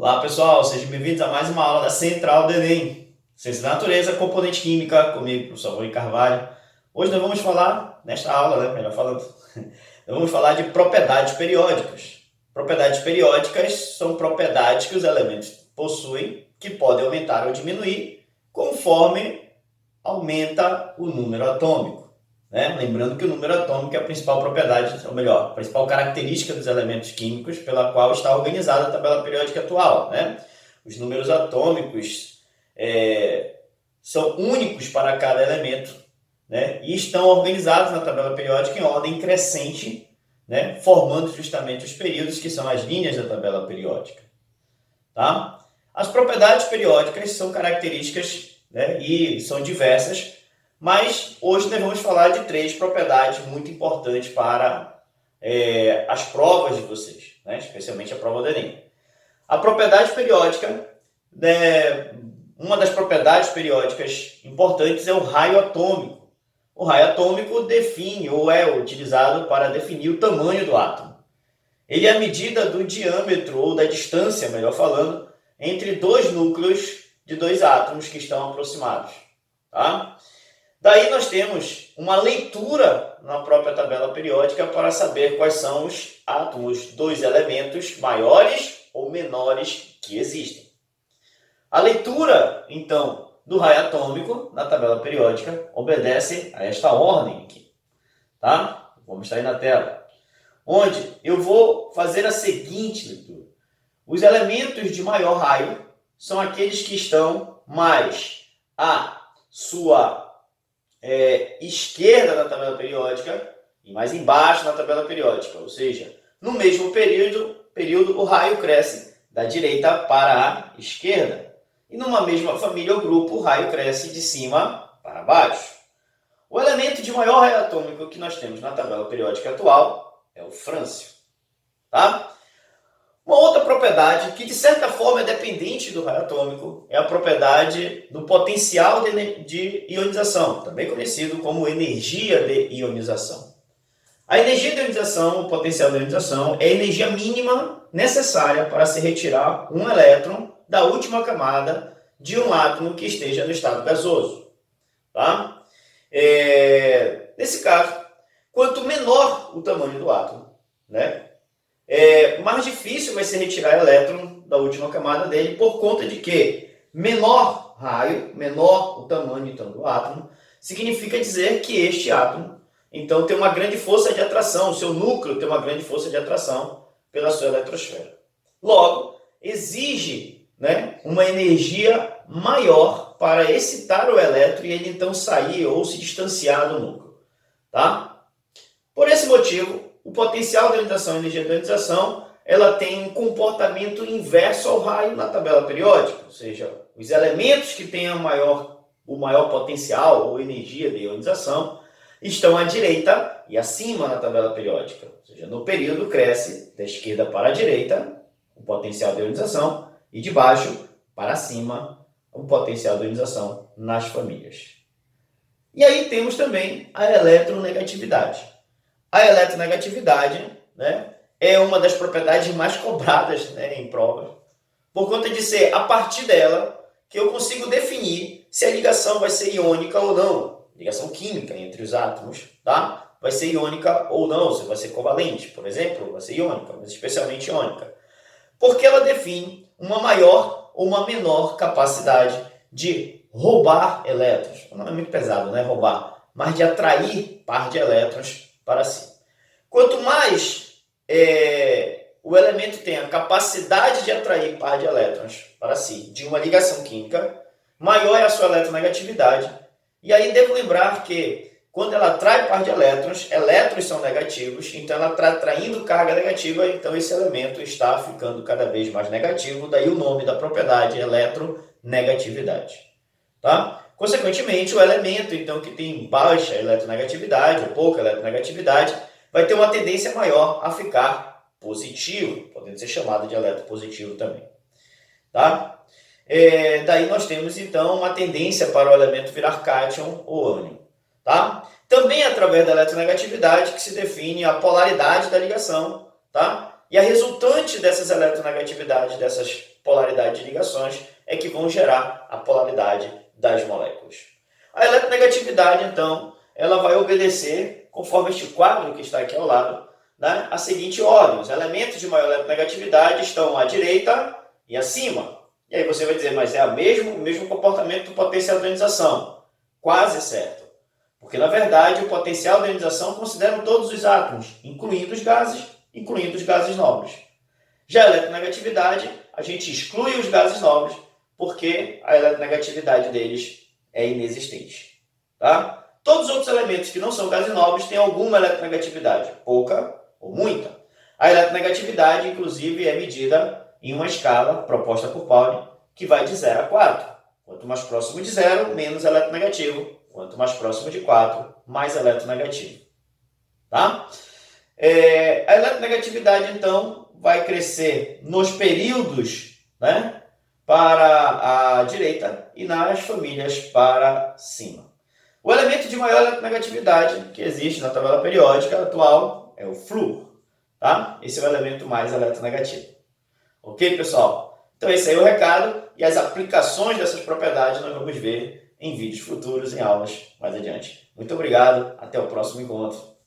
Olá pessoal, sejam bem-vindos a mais uma aula da Central do Enem. Ciência da Natureza, Componente Química, comigo, professor Rui Carvalho. Hoje nós vamos falar, nesta aula, melhor falando, nós vamos falar de propriedades periódicas. Propriedades periódicas são propriedades que os elementos possuem que podem aumentar ou diminuir conforme aumenta o número atômico. Lembrando que o número atômico é a principal propriedade, ou melhor, a principal característica dos elementos químicos pela qual está organizada a tabela periódica atual. Os números atômicos são únicos para cada elemento, e estão organizados na tabela periódica em ordem crescente, formando justamente os períodos, que são as linhas da tabela periódica. Tá? As propriedades periódicas são características e são diversas, mas hoje nós vamos falar de 3 propriedades muito importantes para as provas de vocês, especialmente a prova do Enem. A propriedade periódica, uma das propriedades periódicas importantes é o raio atômico. O raio atômico define ou é utilizado para definir o tamanho do átomo. Ele é a medida do diâmetro ou da distância, melhor falando, entre dois núcleos de dois átomos que estão aproximados. Tá? Daí nós temos uma leitura na própria tabela periódica para saber quais são os átomos dos elementos maiores ou menores que existem. A leitura, então, do raio atômico na tabela periódica obedece a esta ordem aqui. Tá? Vou mostrar aí na tela. Onde eu vou fazer a seguinte leitura. Os elementos de maior raio são aqueles que estão mais à sua esquerda na tabela periódica e mais embaixo na tabela periódica. Ou seja, no mesmo período o raio cresce da direita para a esquerda. E numa mesma família ou grupo, o raio cresce de cima para baixo. O elemento de maior raio atômico que nós temos na tabela periódica atual é o frâncio. Tá? Uma outra propriedade que, de certa forma, é dependente do raio atômico é a propriedade do potencial de ionização, também conhecido como energia de ionização. A energia de ionização, o potencial de ionização, é a energia mínima necessária para se retirar um elétron da última camada de um átomo que esteja no estado gasoso. Tá? Nesse caso, quanto menor o tamanho do átomo, mais difícil vai ser retirar elétron da última camada dele, por conta de que menor raio, menor o tamanho então, do átomo, significa dizer que este átomo então tem uma grande força de atração, o seu núcleo tem uma grande força de atração pela sua eletrosfera. Logo, exige uma energia maior para excitar o elétron e ele então sair ou se distanciar do núcleo. Tá? Por esse motivo, o potencial de ionização e a energia de ionização ela tem um comportamento inverso ao raio na tabela periódica, ou seja, os elementos que têm o maior potencial ou energia de ionização estão à direita e acima na tabela periódica, ou seja, no período cresce da esquerda para a direita o potencial de ionização e de baixo para cima o potencial de ionização nas famílias. E aí temos também a eletronegatividade. A eletronegatividade é uma das propriedades mais cobradas em prova, por conta de ser a partir dela que eu consigo definir se a ligação vai ser iônica ou não. Ligação química entre os átomos, tá? Vai ser iônica ou não, se vai ser covalente, por exemplo, vai ser iônica, mas especialmente iônica. Porque ela define uma maior ou uma menor capacidade de roubar elétrons. Não é muito pesado, roubar, mas de atrair par de elétrons para si. Quanto mais o elemento tem a capacidade de atrair par de elétrons para si de uma ligação química, maior é a sua eletronegatividade. E aí devo lembrar que quando ela atrai par de elétrons são negativos, então ela está atraindo carga negativa, então esse elemento está ficando cada vez mais negativo, daí o nome da propriedade eletronegatividade. Tá? Consequentemente, o elemento então, que tem baixa eletronegatividade ou pouca eletronegatividade vai ter uma tendência maior a ficar positivo, podendo ser chamado de eletropositivo também. Tá? Daí nós temos então uma tendência para o elemento virar cátion ou ânion. Tá? Também através da eletronegatividade que se define a polaridade da ligação, tá? E a resultante dessas eletronegatividades, dessas polaridade de ligações é que vão gerar a polaridade das moléculas. A eletronegatividade, então, ela vai obedecer, conforme este quadro que está aqui ao lado, né, a seguinte ordem. Os elementos de maior eletronegatividade estão à direita e acima. E aí você vai dizer, mas é o mesmo comportamento do potencial de ionização. Quase certo. Porque, na verdade, o potencial de ionização considera todos os átomos, incluindo os gases nobres. Já a eletronegatividade, a gente exclui os gases nobres, porque a eletronegatividade deles é inexistente. Tá? Todos os outros elementos que não são gases nobres têm alguma eletronegatividade, pouca ou muita. A eletronegatividade, inclusive, é medida em uma escala proposta por Pauli, que vai de 0 a 4. Quanto mais próximo de 0, menos eletronegativo. Quanto mais próximo de 4, mais eletronegativo. Tá? A eletronegatividade, então, vai crescer nos períodos, né, para a direita e nas famílias para cima. O elemento de maior eletronegatividade que existe na tabela periódica atual é o flúor. Tá? Esse é o elemento mais eletronegativo. Ok, pessoal? Então esse aí é o recado e as aplicações dessas propriedades nós vamos ver em vídeos futuros, em aulas mais adiante. Muito obrigado, até o próximo encontro.